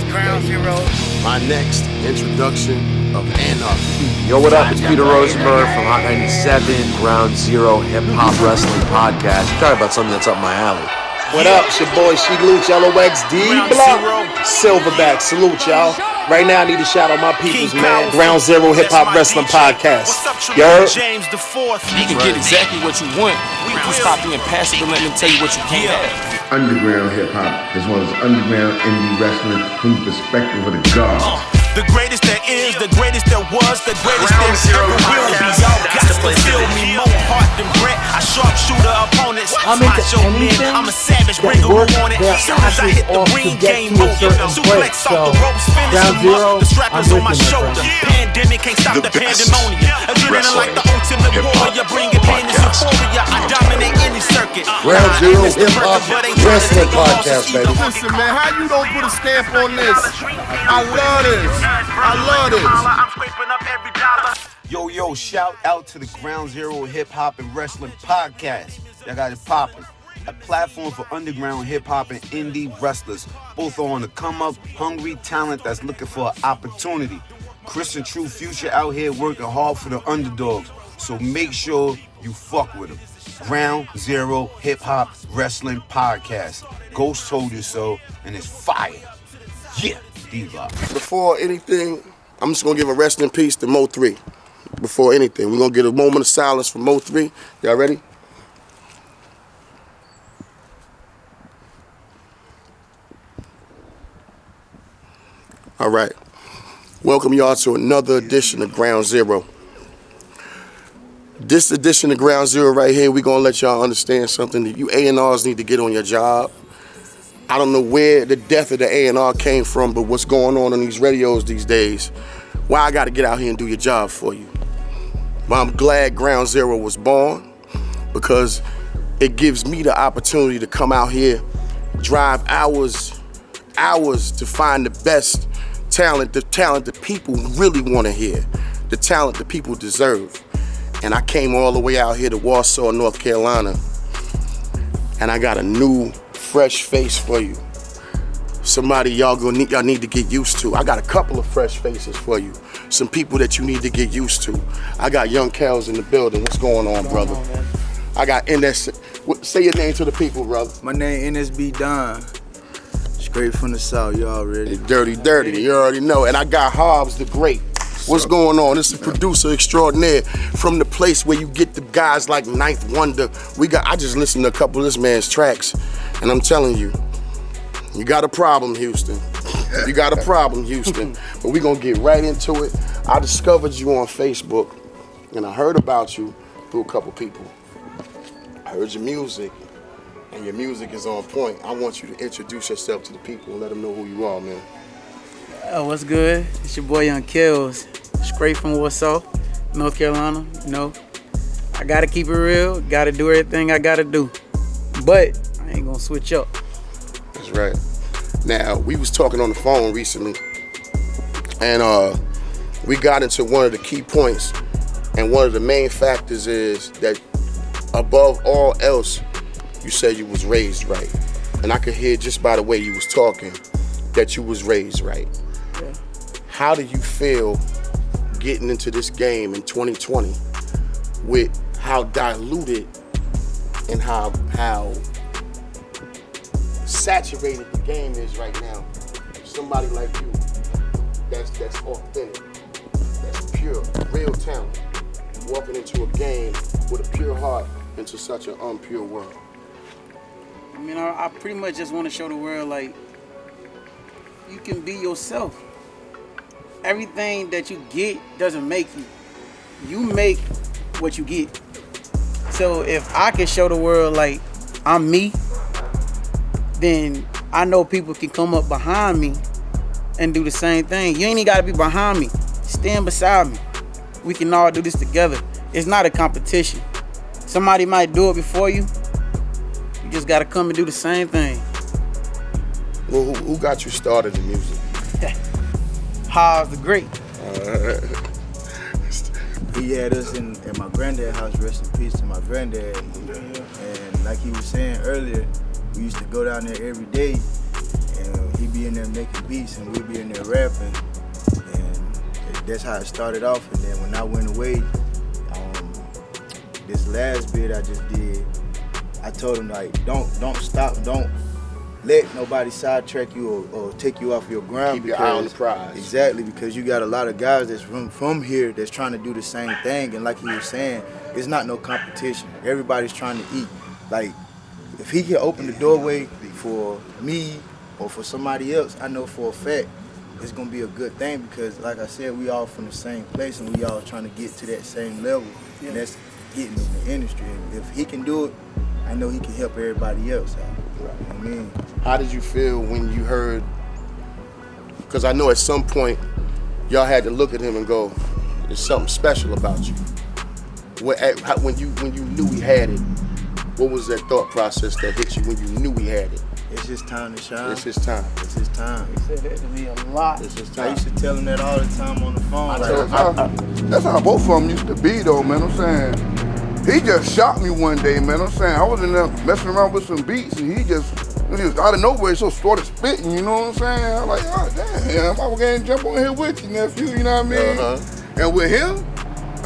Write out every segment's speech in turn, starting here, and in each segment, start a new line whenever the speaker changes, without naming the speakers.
Ground Zero.
My next introduction of anarchy.
Yo, what up? It's Peter Rosenberg from Hot 97, Ground Zero Hip Hop Wrestling Podcast. Talking about something that's up my alley.
What up? It's your boy She Luch, LOXD Block, Silverback. Salute, y'all. Right now, I need to shout out my peoples, man. Ground Zero Hip Hop Wrestling Podcast. You heard?
You can get exactly what you want. If you stop being passive and let me tell you what you can't have.
Underground hip hop as well as underground indie wrestling from the perspective of the gods.
The greatest there is, the greatest there was, the greatest there ever will be. Y'all got to feel me more heart than bread. I sharpshooter opponents. Macho man, I'm a savage, bring a on it. Soon as I hit the ring, game over. Suplex off the ropes, finish him up. The strap is on my shoulder. Pandemic can't stop the pandemonium. Adrenaline like the ultimate warrior. Bring it in, it's euphoria. I dominate any circuit.
Ground Zero Hip Hop Wrestling Podcast, baby.
Listen, man, how you don't put a stamp on this? I love this. I love this.
I'm scraping up every dollar.
Yo, shout out to the Ground Zero Hip Hop and Wrestling Podcast. Y'all got it popping. A platform for underground hip hop and indie wrestlers. Both are on the come up, hungry talent that's looking for an opportunity. Chris and True Future out here working hard for the underdogs. So make sure you fuck with them. Ground Zero Hip Hop Wrestling Podcast. Ghost told you so, and it's fire. Yeah, D-Block.
Before anything, I'm just going to give a rest in peace to Mo 3. Before anything, we're going to get a moment of silence for Mo 3. Y'all ready? All right. Welcome y'all to another edition of Ground Zero. This edition of Ground Zero right here, we're going to let y'all understand something that you A&Rs need to get on your job. I don't know where the death of the A&R came from, but what's going on these radios these days, why I got to get out here and do your job for you. But I'm glad Ground Zero was born because it gives me the opportunity to come out here, drive hours to find the best talent that people really want to hear, the talent that people deserve. And I came all the way out here to Warsaw, North Carolina, and I got a new, fresh face for you. Somebody y'all need to get used to. I got a couple of fresh faces for you. Some people that you need to get used to. I got YvngKellzz in the building. What's going on, brother? I got NS. Say your name to the people, brother.
My name NSB Don. Straight from the South, you already.
Dirty, you already know. And I got Hobbs the Great. What's going on? This is producer extraordinaire from the place where you get the guys like Ninth Wonder. I just listened to a couple of this man's tracks, and I'm telling you, you got a problem, Houston. You got a problem, Houston. But we're gonna get right into it. I discovered you on Facebook, and I heard about you through a couple people. I heard your music, and your music is on point. I want you to introduce yourself to the people and let them know who you are, man.
What's good? It's your boy YvngKellzz, straight from Warsaw, North Carolina. You know, I gotta keep it real, gotta do everything I gotta do, but I ain't gonna switch up.
That's right. Now, we was talking on the phone recently, and we got into one of the key points, and one of the main factors is that above all else, you said you was raised right. And I could hear just by the way you was talking that you was raised right.
Yeah.
How do you feel getting into this game in 2020 with how diluted and how saturated the game is right now? Somebody like you, that's authentic, that's pure, real talent, walking into a game with a pure heart into such an unpure world.
I mean, I pretty much just want to show the world, like, you can be yourself. Everything that you get doesn't make you. You make what you get. So if I can show the world, like, I'm me, then I know people can come up behind me and do the same thing. You ain't even gotta be behind me. Stand beside me. We can all do this together. It's not a competition. Somebody might do it before you. You just gotta come and do the same thing.
Well, who got you started in music?
Hobbs the Great.
He had us in my granddad's house, rest in peace to my granddad. And like he was saying earlier, we used to go down there every day, and he'd be be in there making beats and we'd be in there rapping. And that's how it started off. And then when I went away, this last bit I just did, I told him like, don't stop, don't let nobody sidetrack you or take you off your ground.
Keep your eye on the prize.
Exactly, because you got a lot of guys that's from here that's trying to do the same thing. And like he was saying, it's not no competition. Everybody's trying to eat. Like, if he can open the doorway for me or for somebody else, I know for a fact it's gonna be a good thing, because like I said, we all from the same place and we all trying to get to that same level. And that's getting in the industry. And if he can do it, I know he can help everybody else out. Right. You know what I mean?
How did you feel when you heard, because I know at some point y'all had to look at him and go, there's something special about you. When you knew he had it, what was that thought process that hit you when you knew he had it?
It's his time to shine.
It's his time.
It's his time.
He said that to me a lot.
It's his time.
I used to tell him that all the time on the phone.
That's how both of them used to be, though, man. I'm saying, he just shot me one day, man. I'm saying, I was in there messing around with some beats, and he just out of nowhere, so started spitting. You know what I'm saying? I'm like, oh damn, I was gonna jump on here with you, nephew. You know what I mean?
Uh-huh.
And with him,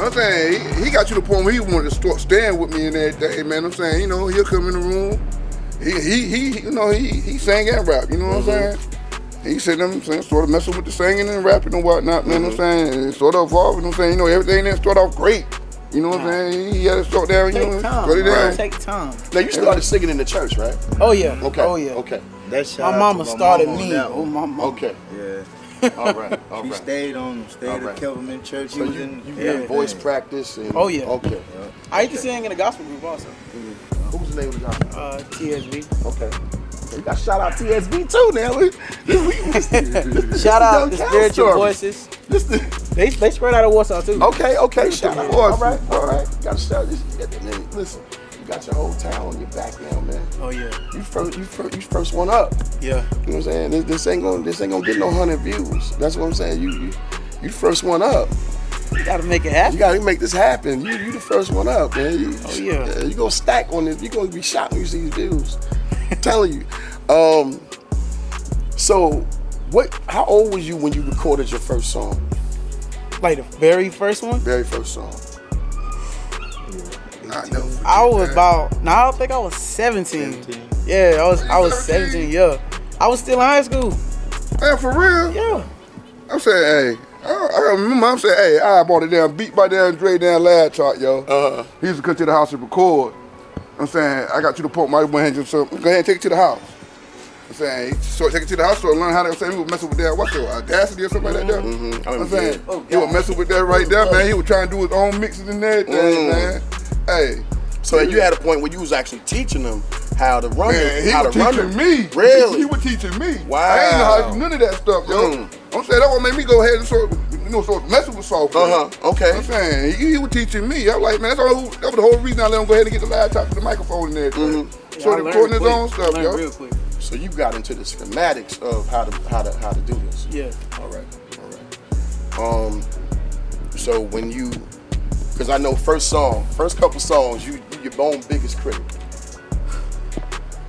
I'm saying, he got to the point where he wanted to start staying with me and everything, man. I'm saying, you know, he'll come in the room. He sang and rap, you know what I'm saying? He said, sort of messing with the singing and rapping and whatnot, man, I'm saying? And sort of evolving, you know what I'm saying? You know, everything didn't start off great. You know what I'm saying? He had to start down, you know, shut it down.
Take time.
Now, you started singing in the church, right?
Oh, yeah.
Okay.
Oh, yeah.
Okay.
That's
my mama started me. Oh, my mama.
Okay.
Yeah.
All right.
She stayed at Kelvin Church.
So you got voice practice? And,
oh, yeah.
Okay.
I used to sing in a gospel group also.
What was the name of the gospel?
TSV.
Okay. You got shout out TSV too now.
Shout out the Spiritual Voices. They spread out of Warsaw too.
Okay. Shout out. All right. Got to shout this. Listen, you got your whole town on your back now, man.
Oh yeah.
You first one up.
Yeah.
You know what I'm saying? This ain't gonna get no 100 views. That's what I'm saying. You first one up.
You gotta make it happen.
You gotta make this happen. You the first one up, man. You gonna stack on this. You gonna be shocked when you see these views. I'm telling you. So how old was you when you recorded your first song?
Like the very first one?
Very first song.
I was I think I was 17. Yeah, I was 17, yeah. I was still in high school.
Man, for real?
Yeah.
I'm saying, hey, I remember I'm saying, hey, I bought a damn beat by damn Dre damn lad chart, yo. He used to come to the house and record. I'm saying, I got to the point where I went ahead and go ahead and take it to the house. I'm saying, so take it to the house, so learn how to say he was messing with that, what's the Audacity or something like that there? I'm saying, he was messing with that right there, man. He was trying to do his own mixes and everything, man. Hey.
So you had a point where you was actually teaching them how to run it, how to run it.
He was teaching me.
Really?
He was teaching me.
Wow.
I ain't know how to do none of that stuff, yo. I'm saying, that what made me go ahead and start messing with software.
Okay.
I'm saying, he was teaching me. I was like, man, that was the whole reason I let him go ahead and get the laptop and the microphone and everything. So they're recording his own stuff, yo.
Real quick.
So you got into the schematics of how to do this.
Yeah.
All right. So when you, because I know first couple songs, you your own biggest critic.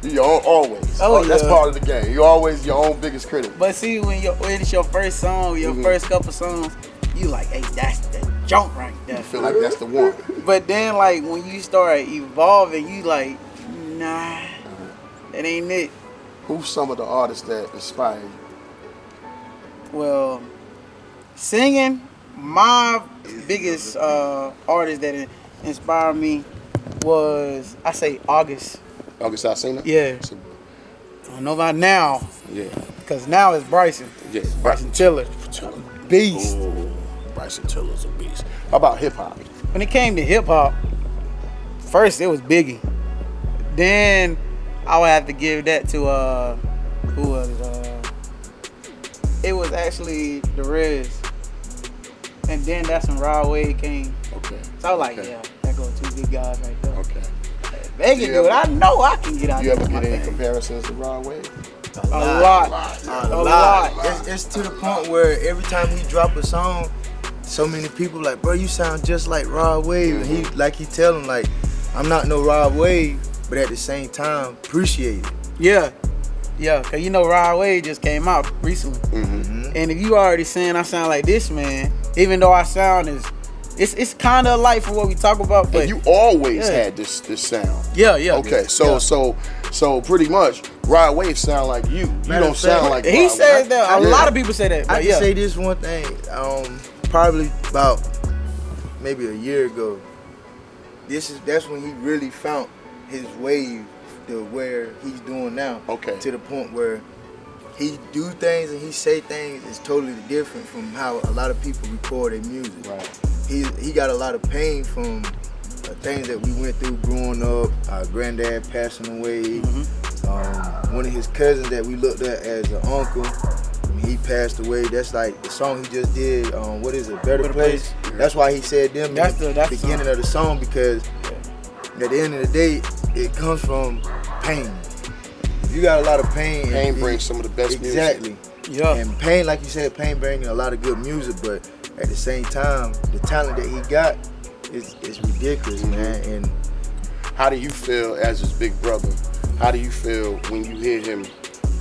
You always.
Oh, yeah.
That's part of the game. You're always your own biggest critic.
But see, when it's your first song, your first couple songs, you like, hey, that's the junk right there.
You feel like that's the one.
But then, like, when you start evolving, you like, nah, that ain't it.
Who's some of the artists that inspire you?
Well, singing, my biggest artist that inspired me was, I say, August.
August Alsina?
Yeah. I don't know about now.
Yeah.
Because now it's Bryson.
Yeah.
Bryson Tiller. Beast.
Ooh, Bryson Tiller's a beast. How about hip hop?
When it came to hip hop, first it was Biggie. Then I would have to give that to who was it? It was actually the Riz. And then that's when Rod Wave came.
Okay.
So I was like, yeah, that goes two big guys right there.
Okay.
If they can do it, I know I can get out
You
there.
ever get any comparisons to Rod Wave?
A lot.
It's to the point where every time he drop a song, so many people like, bro, you sound just like Rod Wave. And he tell him like, I'm not no Rod Wave, but at the same time, appreciate it.
Yeah. Yeah, cause you know Rod Wave just came out recently, and if you already saying I sound like this, man, even though our sound is, it's kind of light for what we talk about, but
And you always had this sound.
Yeah.
Okay, so pretty much Rod Wave sound like you. You don't sound like
he
Rod
said
Wave.
that. A lot of people say that.
I
But
can say this one thing. Probably about maybe a year ago. That's when he really found his wave to where he's doing now.
Okay.
To the point where he do things and he say things is totally different from how a lot of people record their music.
Right.
He got a lot of pain from things that we went through growing up. Our granddad passing away. One of his cousins that we looked at as an uncle, he passed away. That's like the song he just did. What is it? Better Place. That's why he said them
That's
in the beginning of the song, because at the end of the day, it comes from pain. You got a lot of pain.
Pain brings some of the best music.
Exactly.
Yeah.
And pain, like you said, pain bringing a lot of good music, but at the same time, the talent that he got is ridiculous, man. And
how do you feel as his big brother? How do you feel when you hear him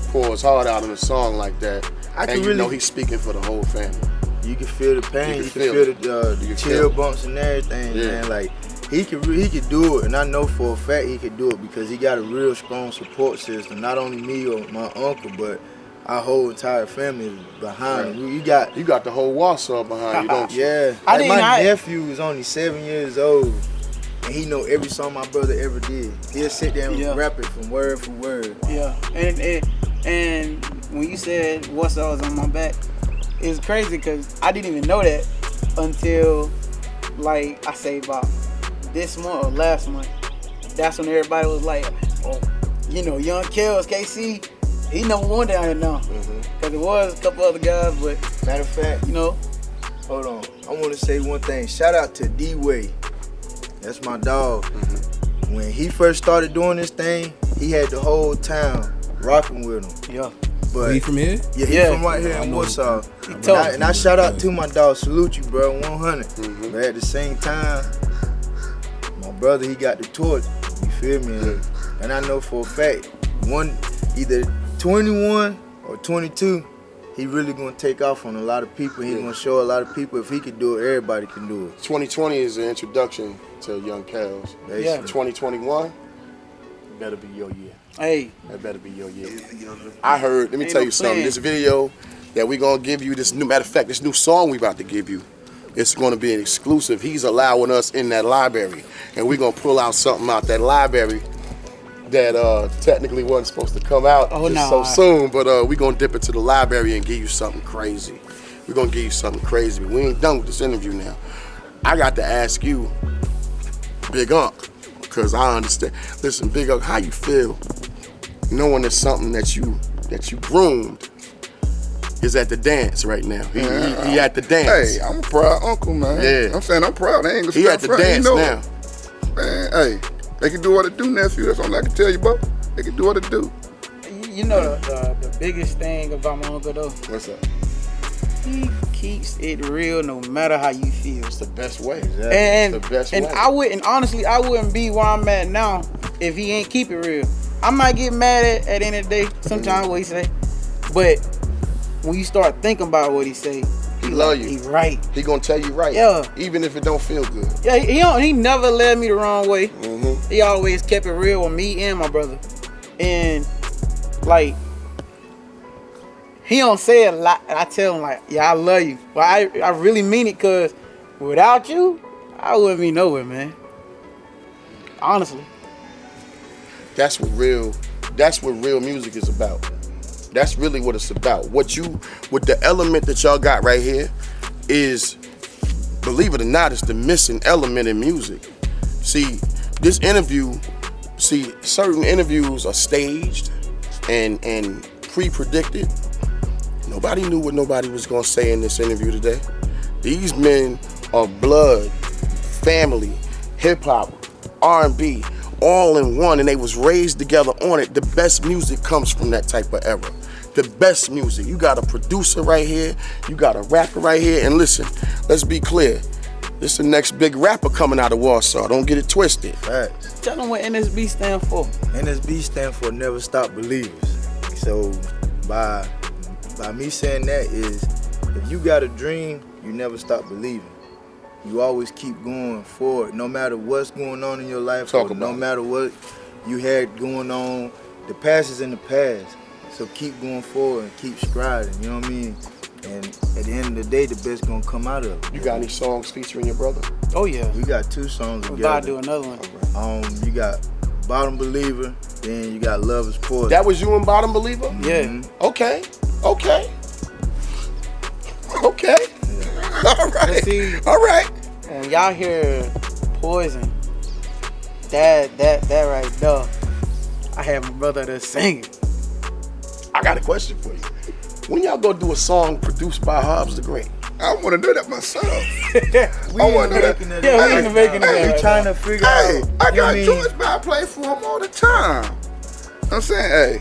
pour his heart out in a song like that, and you know he's speaking for the whole family?
You can feel the pain, you can feel the chill bumps and everything, man. Like he could do it, and I know for a fact he could do it because he got a real strong support system. Not only me or my uncle, but our whole entire family is behind him. You got
the whole Warsaw behind you, don't you?
Yeah. Like my nephew is only 7 years old, and he know every song my brother ever did. He'll sit there and rap it from word for word.
Yeah, and when you said Warsaw was on my back, it's crazy because I didn't even know that until, like, I say about this month or last month. That's when everybody was like, oh, you know, YvngKellzz, KC, he number one down here now. Because there was a couple other guys, but
matter of fact,
you know.
Hold on, I want to say one thing. Shout out to D-Way. That's my dog. When he first started doing this thing, he had the whole town rocking with him.
Yeah.
But
he from here?
Yeah, he from right here in Warsaw. And I shout out to my dog. Salute you, bro. 100. But at the same time, my brother, he got the torch. You feel me? And I know for a fact, either 21 or 22, he really gonna take off on a lot of people. He gonna show a lot of people if he could do it, everybody can do it.
2020 is an introduction to YvngKellzz.
Yeah.
2021 better be your year.
Hey,
that better be your year. I heard. Let me tell you something. This video that we gonna give you, this matter of fact, this new song we about to give you, it's gonna be an exclusive. He's allowing us in that library, and we gonna pull out something out that library that technically wasn't supposed to come out so soon, but we gonna dip into the library and give you something crazy. We're gonna give you something crazy, but we ain't done with this interview now. I got to ask you, Big Unc, because I understand. Listen, Big Unc, how you feel knowing there's something that you groomed is at the dance right now? He at the dance.
Hey, I'm a proud uncle, man.
Yeah.
I'm saying I'm proud. I ain't gonna
he at the dance now.
Man, hey, they can do what it do, nephew. That's all I can tell you, bro. They can do what it do.
You know the biggest thing about my uncle though?
What's up?
He keeps it real no matter how you feel.
It's the best way.
Exactly. And
it's the best
way.
And
I wouldn't be where I'm at now if he ain't keep it real. I might get mad at the end of the day sometimes what he say, but when you start thinking about what he say,
he love you.
He right.
He gonna tell you right.
Yeah.
Even if it don't feel good.
Yeah. He never led me the wrong way. He always kept it real with me and my brother, and like. He don't say it a lot. I tell him like, yeah, I love you. But I really mean it, because without you, I wouldn't be nowhere, man. Honestly.
That's what real music is about. That's really what it's about. What the element that y'all got right here is, believe it or not, it's the missing element in music. See, this interview, certain interviews are staged and pre-predicted. Nobody knew what nobody was gonna say in this interview today. These men are blood, family, hip hop, R&B, all in one, and they was raised together on it. The best music comes from that type of era. The best music. You got a producer right here, you got a rapper right here, and listen, let's be clear. This is the next big rapper coming out of Warsaw. Don't get it twisted.
Facts.
Tell them what NSB stand for.
NSB stand for Never Stop Believers. So by me saying that is, if you got a dream, you never stop believing. You always keep going forward, no matter what's going on in your life, no matter what you had going on. The past is in the past, so keep going forward and keep striding. You know what I mean? And at the end of the day, the best gonna come out of it.
You got any songs featuring your brother?
Oh yeah.
We got 2 songs together.
We gotta do another one.
You got Bottom Believer, then you got Love Is Poison.
That was you and Bottom Believer?
Yeah.
Mm-hmm.
Okay.
Yeah.
All right.
See,
all right.
When y'all hear Poison, that right there, I have my brother that's singing.
I got a question for you. When y'all go do a song produced by Hobbs the Great?
I want to do that myself.
We
I want to do that.
Yeah, we in the making of that.
We trying to figure
Hey,
out.
I got
you know what
George, but I play for him all the time. I'm saying, hey,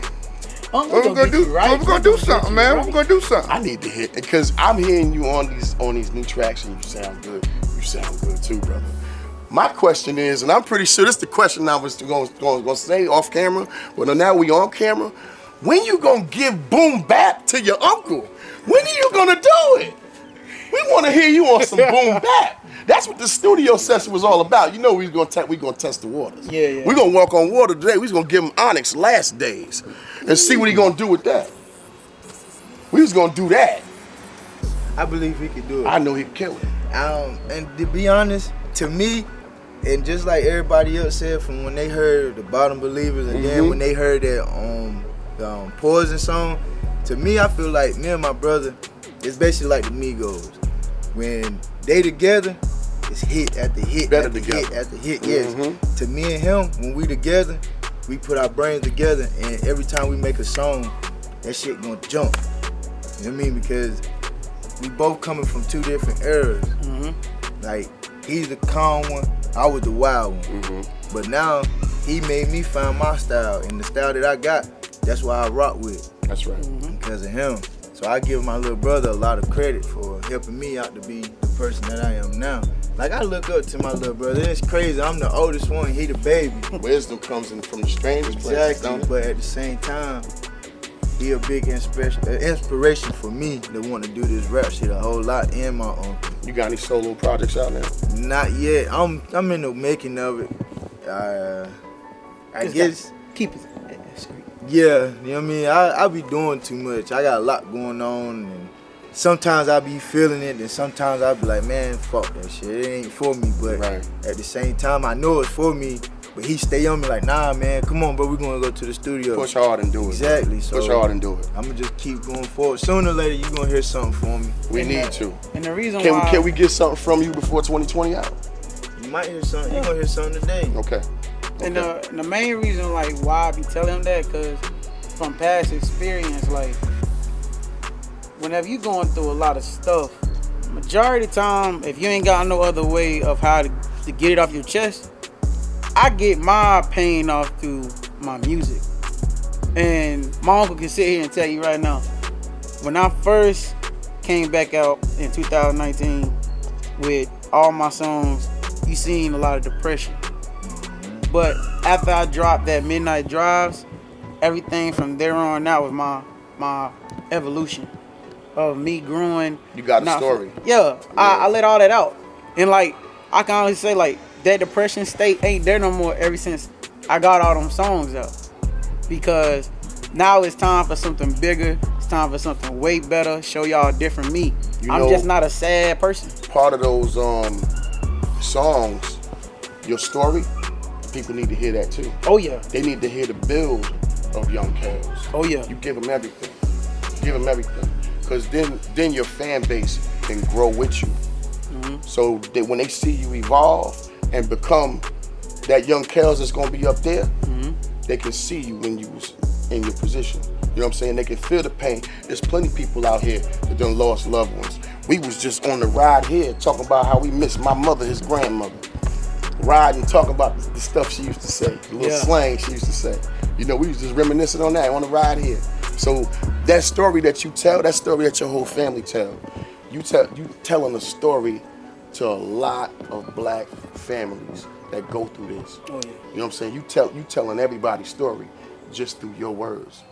We're
we're gonna do something, man. We're gonna do something.
I need to hear, because I'm hearing you on these new tracks and you sound good. You sound good too, brother. My question is, and I'm pretty sure this is the question I was going to say off camera, but now we on camera. When you gonna give boom bap to your uncle? When are you gonna do it? We want to hear you on some boom bap. That's what the studio session was all about. You know we gonna test the waters.
Yeah.
We're gonna walk on water today. We're gonna give him Onyx Last Days and see what he gonna do with that. We was gonna do that.
I believe he could do it.
I know he'd kill it.
And to be honest, to me, and just like everybody else said, from when they heard the Bottom Believers and then when they heard that Poison song, to me, I feel like me and my brother, it's basically like the Migos. When they together, it's hit after hit
Better
after
together.
hit after hit. Yes. To me and him, when we together, we put our brains together, and every time we make a song, that shit gonna jump. You know what I mean? Because we both coming from 2 different eras. Like, he's the calm one, I was the wild one. But now, he made me find my style, and the style that I got, that's what I rock with.
That's right.
Because of him. So I give my little brother a lot of credit for helping me out to be the person that I am now. Like, I look up to my little brother. It's crazy. I'm the oldest one. He the baby.
Wisdom comes in from the strangest place.
Exactly. But at the same time, he a big inspiration for me to want to do this rap shit a whole lot, and my uncle.
You got any solo projects out now?
Not yet. I'm in the making of it. I guess.
Keep it.
Yeah, you know what I mean? I be doing too much. I got a lot going on, and sometimes I be feeling it, and sometimes I be like, man, fuck that shit. It ain't for me. But at the same time, I know it's for me. But he stay on me like, nah, man, come on, bro, we gonna go to the studio.
Push hard and do it.
Exactly. So
push hard and do it.
I'm gonna just keep going forward. Sooner or later, you gonna hear something from me.
We need to.
And the reason
can we get something from you before 2020 out?
You might hear something. You gonna hear something today.
Okay.
And the main reason, like, why I be telling him that, because from past experience, like, whenever you going through a lot of stuff, majority of the time, if you ain't got no other way of how to get it off your chest, I get my pain off through my music. And my uncle can sit here and tell you right now, when I first came back out in 2019 with all my songs, you seen a lot of depression. But after I dropped that Midnight Drives, everything from there on out was my evolution of me growing.
You got a story.
Yeah, I let all that out. And like, I can honestly say, like, that depression state ain't there no more ever since I got all them songs out. Because now it's time for something bigger. It's time for something way better. Show y'all a different me. I'm just not a sad person.
Part of those songs, your story, people need to hear that too.
Oh yeah.
They need to hear the build of YvngKellzz.
Oh yeah.
You give them everything. Give them everything. Because then your fan base can grow with you. So that when they see you evolve and become that YvngKellzz that's gonna be up there, they can see you when you was in your position. You know what I'm saying? They can feel the pain. There's plenty of people out here that done lost loved ones. We was just on the ride here talking about how we miss my mother, his grandmother. Riding, talking about the stuff she used to say, the little slang she used to say. You know, we was just reminiscing on that on the ride here. So that story that you tell, that story that your whole family tell, you telling a story to a lot of black families that go through this.
Oh yeah.
You know what I'm saying? You telling everybody's story just through your words.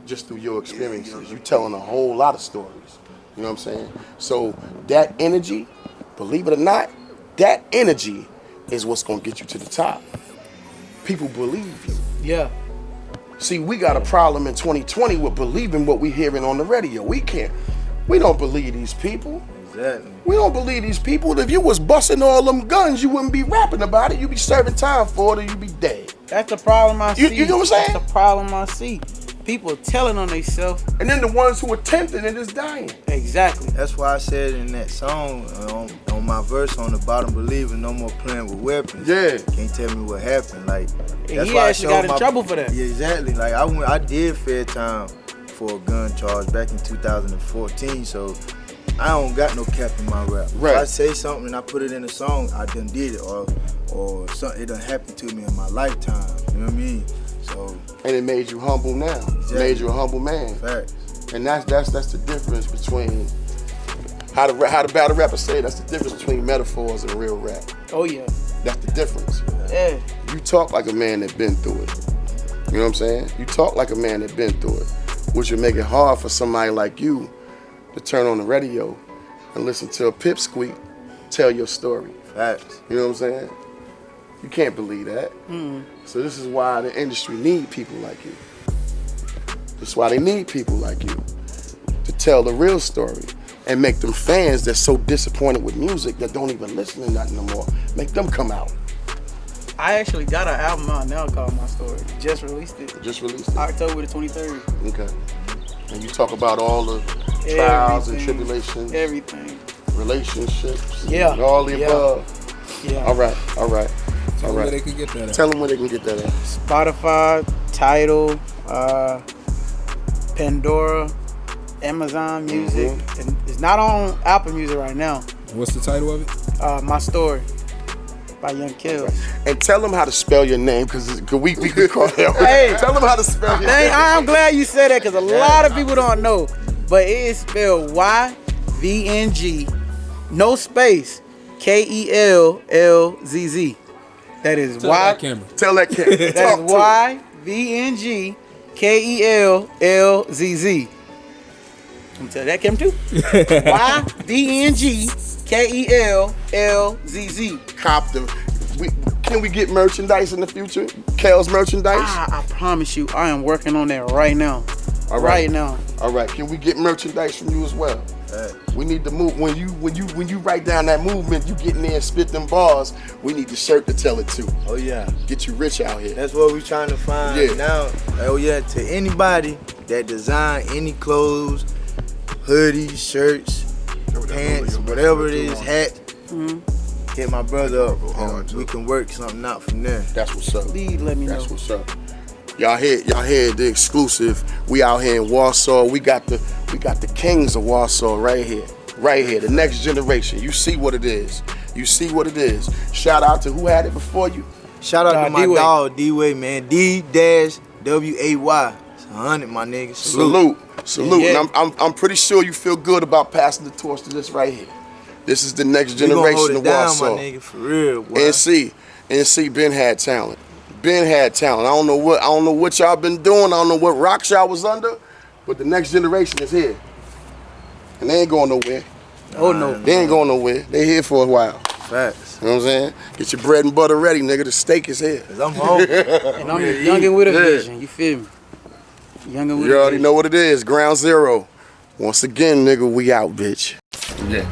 just through your experiences. You telling a whole lot of stories. You know what I'm saying? So that energy, believe it or not, that energy is what's gonna get you to the top. People believe you.
Yeah.
See, we got a problem in 2020 with believing what we hearing on the radio. We don't believe these people.
Exactly.
We don't believe these people. If you was busting all them guns, you wouldn't be rapping about it. You'd be serving time for it, or you'd be dead.
That's the problem I see.
You know what I'm saying?
That's the problem I see. People telling on themselves.
And then the ones who attempted it is dying.
Exactly.
That's why I said in that song, on my verse on the bottom, believing no more playing with weapons.
Yeah.
Can't tell me what happened. Like,
And
that's
he
why
actually got in trouble for that.
Yeah, exactly. Like I did fair time for a gun charge back in 2014. So I don't got no cap in my rap.
Right.
If I say something and I put it in a song, I done did it, or something it done happened to me in my lifetime. You know what I mean? So.
And it made you humble now. Exactly. It made you a humble man.
Facts.
And that's the difference between how the battle rappers say. That's the difference between metaphors and real rap.
Oh yeah.
That's the difference.
Yeah.
You talk like a man that been through it. You know what I'm saying? You talk like a man that been through it, which would make it hard for somebody like you to turn on the radio and listen to a pipsqueak tell your story.
Facts.
You know what I'm saying? You can't believe that. So this is why the industry need people like you. That's why they need people like you to tell the real story and make them fans that's so disappointed with music that don't even listen to nothing no more. Make them come out.
I actually got an album out now called My Story. Just released it.
Just released it.
October the 23rd.
Okay. And you talk about all the trials and tribulations.
Everything.
Relationships.
Yeah.
And all the above.
Yeah.
All right.
Tell them where they can get that at.
Tell them where they can get that at.
Spotify, Tidal, Pandora, Amazon Music. And it's not on Apple Music right now.
What's the title of it?
My Story by YvngKellzz.
And tell them how to spell your name, because we could call it.
Hey,
tell them how to spell your name.
I'm glad you said that, because a lot of people don't know. But it is spelled YvngKellzz, no space, KELLZZ. That is
Tell that camera.
Tell that camera.
That is YvngKellzz. I'm gonna tell that camera too. YvngKellzz.
Cop them. Can we get merchandise in the future? Kellzz merchandise?
I promise you, I am working on that right now.
All right.
Right now.
All right. Can we get merchandise from you as well? We need to move. When you write down that movement, you get in there and spit them bars. We need the shirt to tell it too.
Oh yeah.
Get you rich out here.
That's what we trying to find now. Oh yeah. To anybody that design any clothes, hoodies, shirts, pants, whatever it is, hat. Hit my brother up. We can work something out from there.
That's what's up.
Please let me know.
That's what's up. Y'all hear the exclusive. We out here in Warsaw. We got the kings of Warsaw right here. Right here. The next generation. You see what it is. You see what it is. Shout out to who had it before you.
Shout out to my dog D-Way, man. D-WAY. It's 100, my nigga.
Salute.
Yeah.
And I'm pretty sure you feel good about passing the torch to this right here. This is the next generation of Warsaw.
My nigga, for real, boy.
NC Ben had talent. Ben had talent. I don't know what y'all been doing. I don't know what rocks y'all was under, but the next generation is here, and they ain't going nowhere.
Oh no,
they ain't going nowhere. They here for a while.
Facts.
You know what I'm saying? Get your bread and butter ready, nigga. The steak is here.
Cause I'm hungry.
And I'm youngin' with a vision. You feel me? Youngin' with
You
a
already
vision.
know what it is. Ground Zero. Once again, nigga, we out, bitch. Yeah.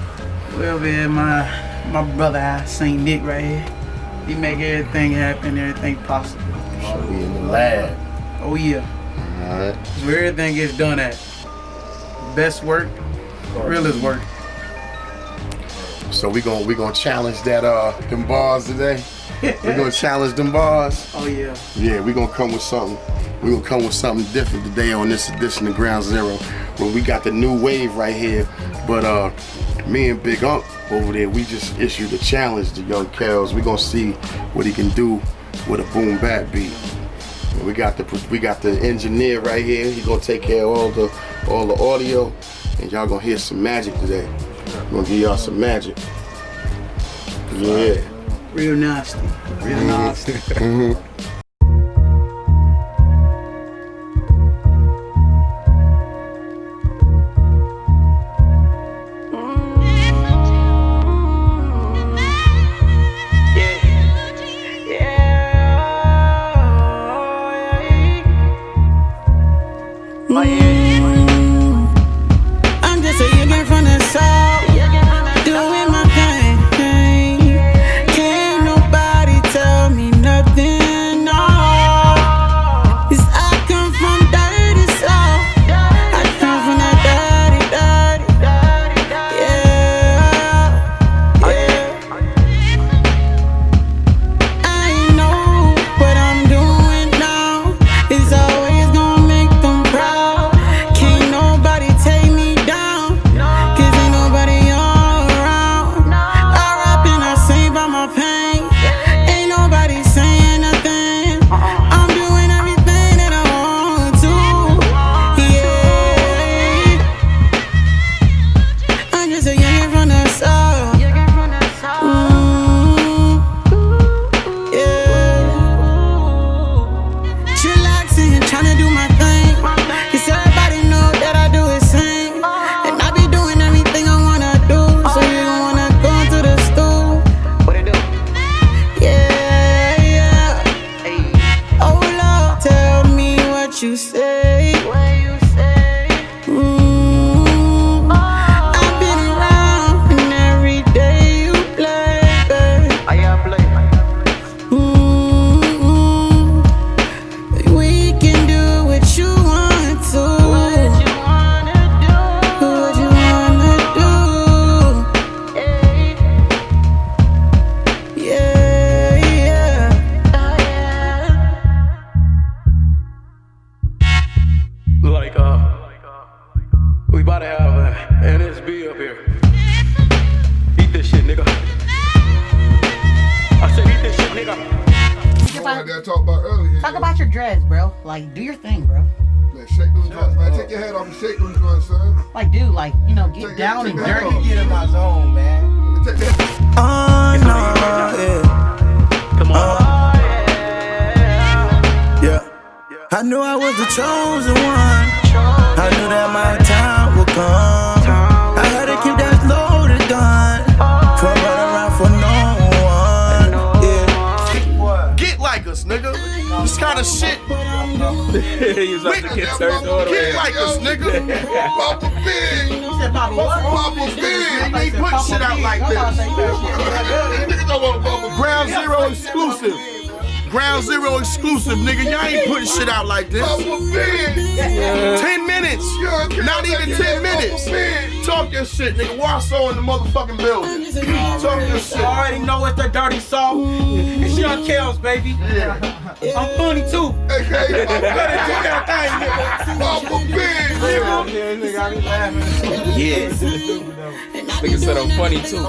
Well, man, my brother Saint Nick right here. He make everything happen, everything possible.
We in the lab.
Oh yeah.
Alright.
Where everything gets done at. Best work, realest work.
So we gonna challenge that them bars today. We gonna challenge them bars.
Oh yeah.
Yeah, we gonna come with something. We gonna come with something different today on this edition of Ground Zero, where we got the new wave right here. But me and Big Unk over there, we just issued a challenge to YvngKellzz. We gonna see what he can do with a boom bap beat. And we got the engineer right here. He gonna take care of all the audio, and y'all gonna hear some magic today. I'm gonna give y'all some magic. Yeah.
Real nasty. Real nasty.
about to have an NSB up here. Eat this shit, nigga. I said eat this shit, nigga.
Talk about earlier.
Talk about your dreads, bro. Like, do your thing, bro.
Man, shake those joints, man. Take your head off and shake those joints, son.
Like, dude, like, you know, get down and dirty.
Get in my zone, man.
Take that.
Oh, no, yeah.
Come on.
Yeah. I knew I was the chosen one. I knew that my time would come. I had to keep that loaded gun. For running around for no one. Yeah.
Get like us, nigga. This kind of shit.
He was about to get turned on.
Get like us, nigga. Papa Big. Papa Big. Ain't putting shit out like this. Ground Zero exclusive. Ground Zero exclusive, nigga. Y'all ain't putting shit out like this. 10 minutes. Not even 10 minutes. Talk your shit, nigga. Warsaw in the motherfucking building. Talk your shit.
I already know it's the dirty salt. It's YvngKellzz, baby.
Yeah.
I'm funny too.
Okay.
Better do that thing, nigga.
Papa Big.
Nigga said I'm funny too.